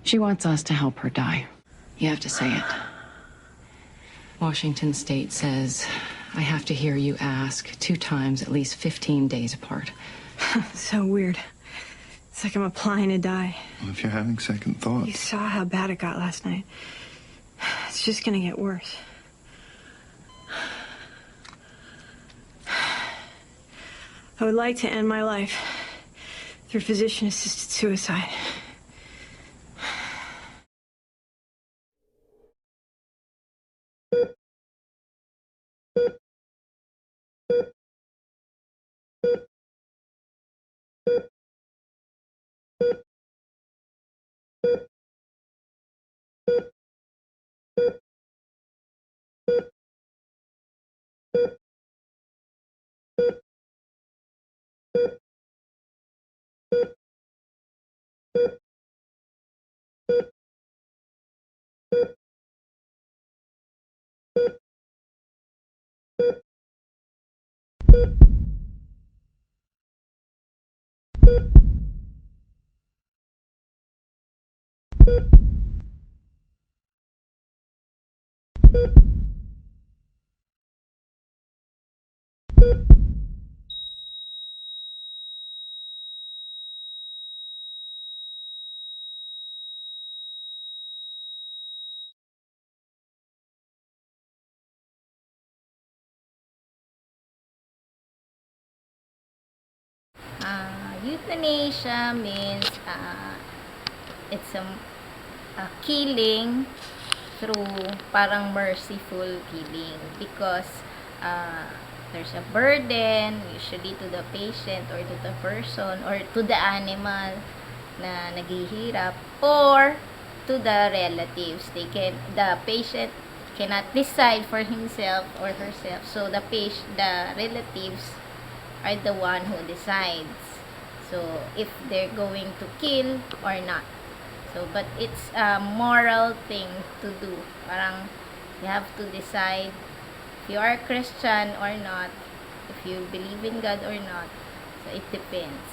She wants us to help her die. You have to say it. Washington State says I have to hear you ask 2 times at least 15 days apart. So weird. It's like I'm applying to die. Well, if you're having second thoughts... You saw how bad it got last night. It's just gonna get worse. I would like to end my life through physician-assisted suicide. Euthanasia means it's a killing through parang merciful killing, because there's a burden usually to the patient or to the person or to the animal na naghihirap, or to the relatives. The patient cannot decide for himself or herself, so the relatives are the one who decides, so if they're going to kill or not. So but it's a moral thing to do. Parang you have to decide if you are Christian or not, if you believe in God or not. So it depends.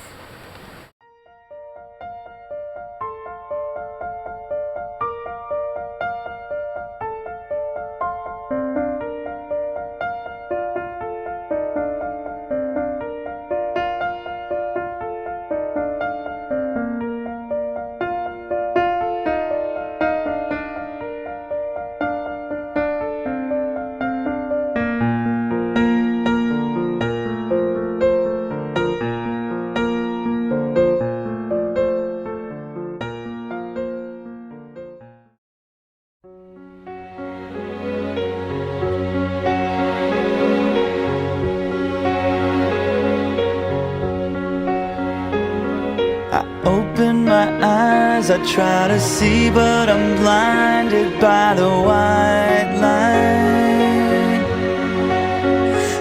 Open my eyes, I try to see, but I'm blinded by the white light.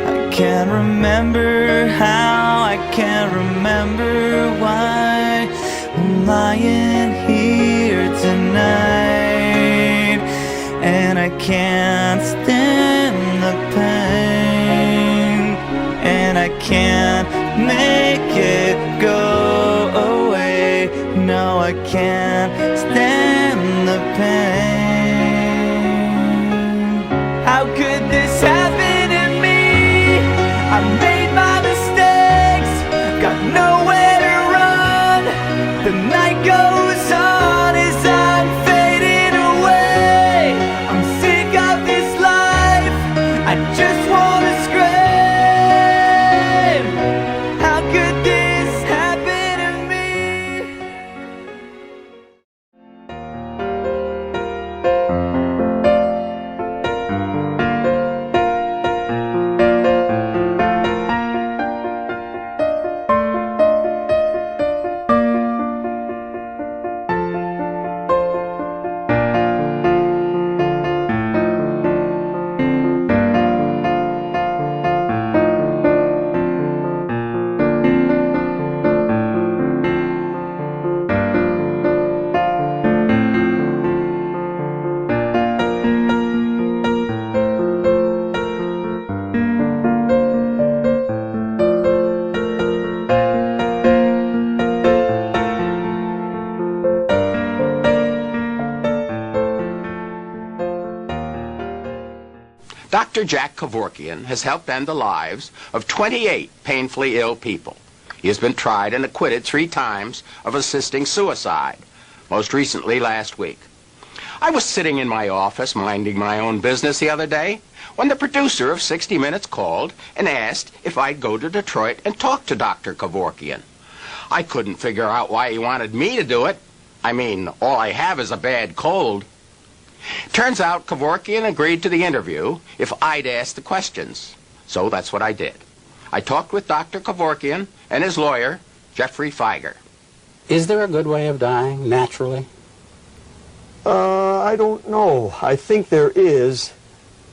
I can't remember how, I can't remember why I'm lying here tonight, and I can't stand the pain, and I can't make it go away. No, I can't stand the pain. How could this happen to me? I made my mistakes, got nowhere to run. The night goes on as I'm fading away. I'm sick of this life, I just wanna scream. How could this happen to me? Dr. Jack Kevorkian has helped end the lives of 28 painfully ill people. He has been tried and acquitted 3 times of assisting suicide, most recently last week. I was sitting in my office minding my own business the other day when the producer of 60 Minutes called and asked if I'd go to Detroit and talk to Dr. Kevorkian. I couldn't figure out why he wanted me to do it. I mean, all I have is a bad cold. Turns out Kevorkian agreed to the interview if I'd ask the questions. So that's what I did. I talked with Dr. Kevorkian and his lawyer, Jeffrey Feiger. Is there a good way of dying naturally? I don't know. I think there is.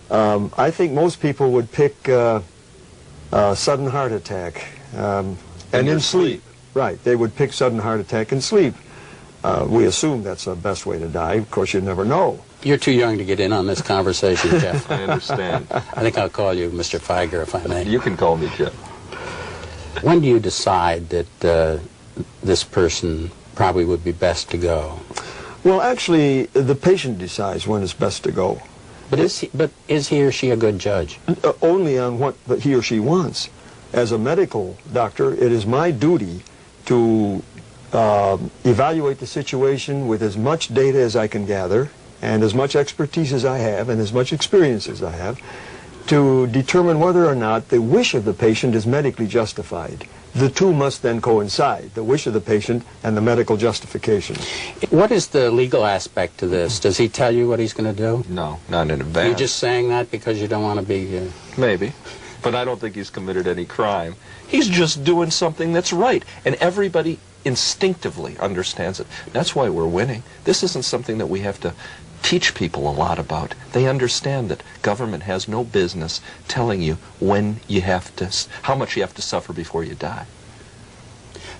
I think most people would pick sudden heart attack. And in sleep. Right, they would pick sudden heart attack and sleep. We assume that's the best way to die. Of course, you never know. You're too young to get in on this conversation, Jeff. I understand. I think I'll call you Mr. Feiger, if I may. You can call me Jeff. When do you decide that this person probably would be best to go? Well, actually, the patient decides when it's best to go. But is he or she a good judge? Only on what he or she wants. As a medical doctor, it is my duty to evaluate the situation with as much data as I can gather and as much expertise as I have and as much experience as I have to determine whether or not the wish of the patient is medically justified. The two must then coincide, the wish of the patient and the medical justification. What is the legal aspect to this? Does he tell you what he's going to do? No, not in advance. You're just saying that because you don't want to be... Maybe. But I don't think he's committed any crime. He's just doing something that's right. And everybody instinctively understands it. That's why we're winning. This isn't something that we have to teach people a lot about. They understand that government has no business telling you when you have to, how much you have to suffer before you die.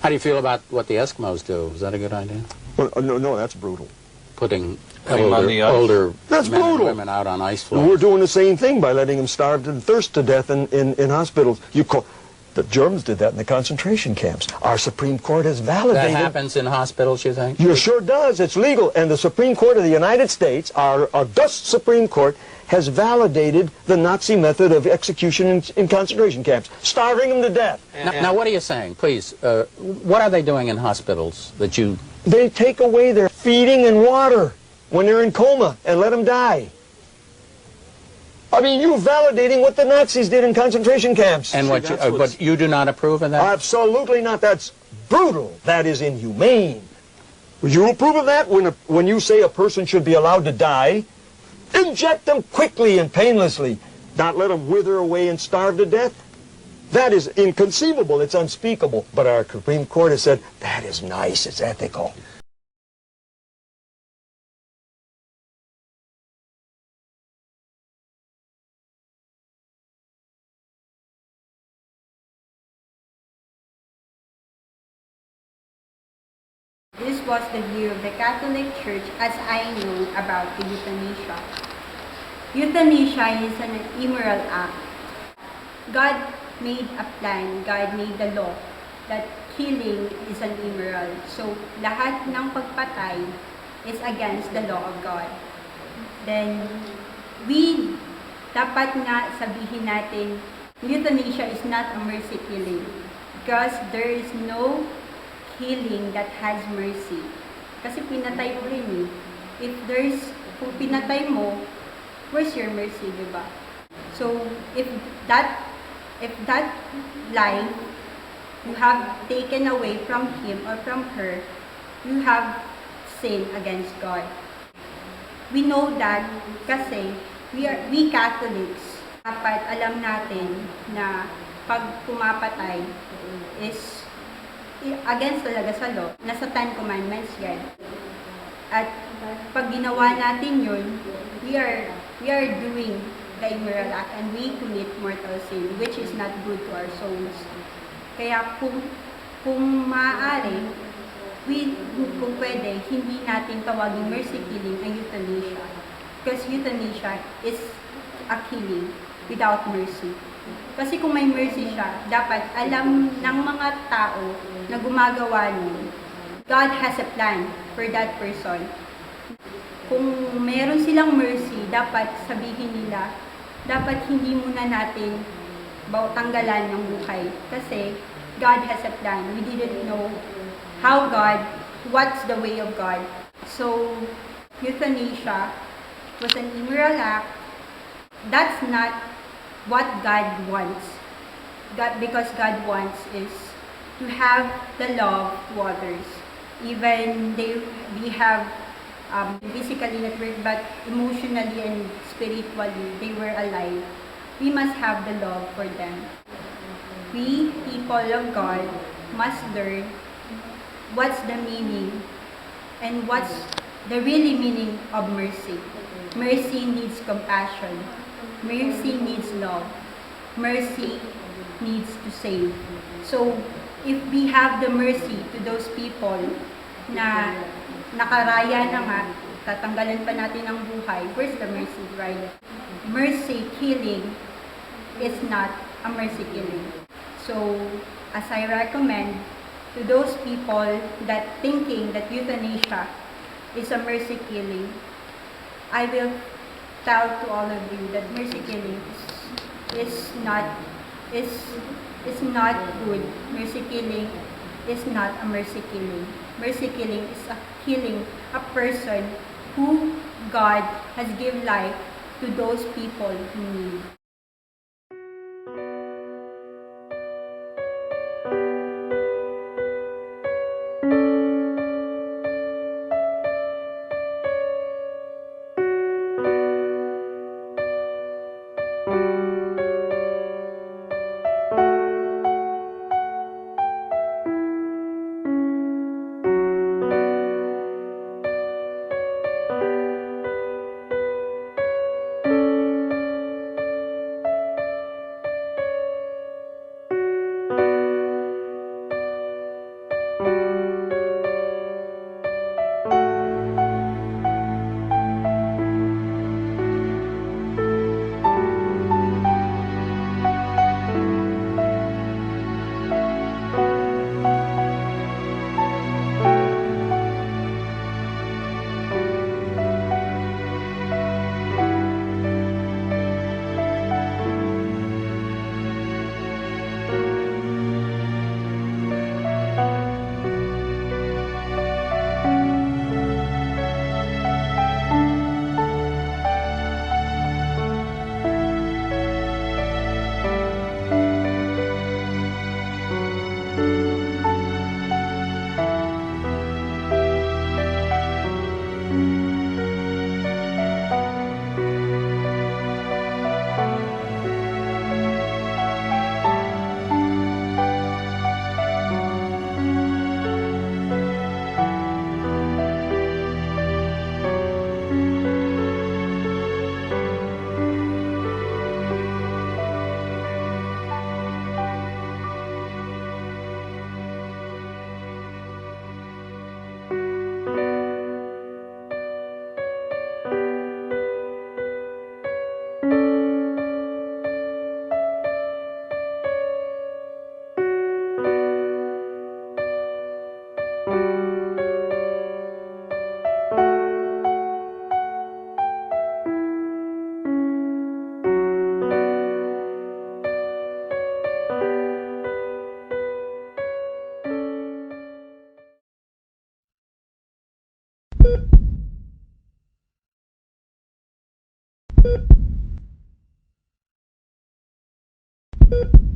How do you feel about what the Eskimos do? Is that a good idea? Well, no, that's brutal. Putting on older That's men brutal. and women out on ice floes. We're doing the same thing by letting them starve and thirst to death in hospitals. The Germans did that in the concentration camps. Our Supreme Court has validated... That happens in hospitals, you think? You sure does. It's legal. And the Supreme Court of the United States, our august Supreme Court, has validated the Nazi method of execution in concentration camps, starving them to death. Now, what are you saying? Please, what are they doing in hospitals that you... They take away their feeding and water when they're in coma and let them die. I mean, you're validating what the Nazis did in concentration camps. And what but you do not approve of that? Absolutely not. That's brutal. That is inhumane. Would you approve of that when you say a person should be allowed to die? Inject them quickly and painlessly. Not let them wither away and starve to death. That is inconceivable. It's unspeakable. But our Supreme Court has said, that is nice. It's ethical. This was the view of the Catholic Church as I know about the euthanasia. Euthanasia is an immoral act. God made a plan, God made the law that killing is an immoral. So, lahat ng pagpatay is against the law of God. Then, dapat nga sabihin natin, euthanasia is not a mercy killing because there is no healing that has mercy. Kasi pinatay mo rin eh. Kung pinatay mo, where's your mercy, diba? So, if that life you have taken away from him or from her, you have sinned against God. We know that kasi we Catholics, dapat alam natin na pag pumapatay is against talaga sa law. Nasa 10 Commandments yan. At pag ginawa natin yun, we are doing the immoral act and we commit mortal sin, which is not good to our souls. Kaya kung maaari, kung pwede, hindi natin tawagin mercy killing ang euthanasia. Because euthanasia is a killing without mercy. Kasi kung may mercy siya, dapat alam ng mga tao na gumagawa nun, God has a plan for that person. Kung meron silang mercy, dapat sabihin nila, dapat hindi muna natin tanggalan ng buhay. Kasi God has a plan. We didn't know what's the way of God. So, euthanasia was an immoral act. That's not what God wants. Because God wants is to have the love to others. Even we have physically not work, but emotionally and spiritually, they were alive. We must have the love for them. We, people of God, must learn what's the meaning and what's the really meaning of mercy. Mercy needs compassion. Mercy needs love. Mercy needs to save. So, if we have the mercy to those people na nakaraya na nga, tatanggalan pa natin ang buhay, where's the mercy, right? Mercy killing is not a mercy killing. So, as I recommend to those people that thinking that euthanasia is a mercy killing, I will tell to all of you that mercy killing is not good. Mercy killing is not a mercy killing. Mercy killing is killing a person who God has given life to those people who need. You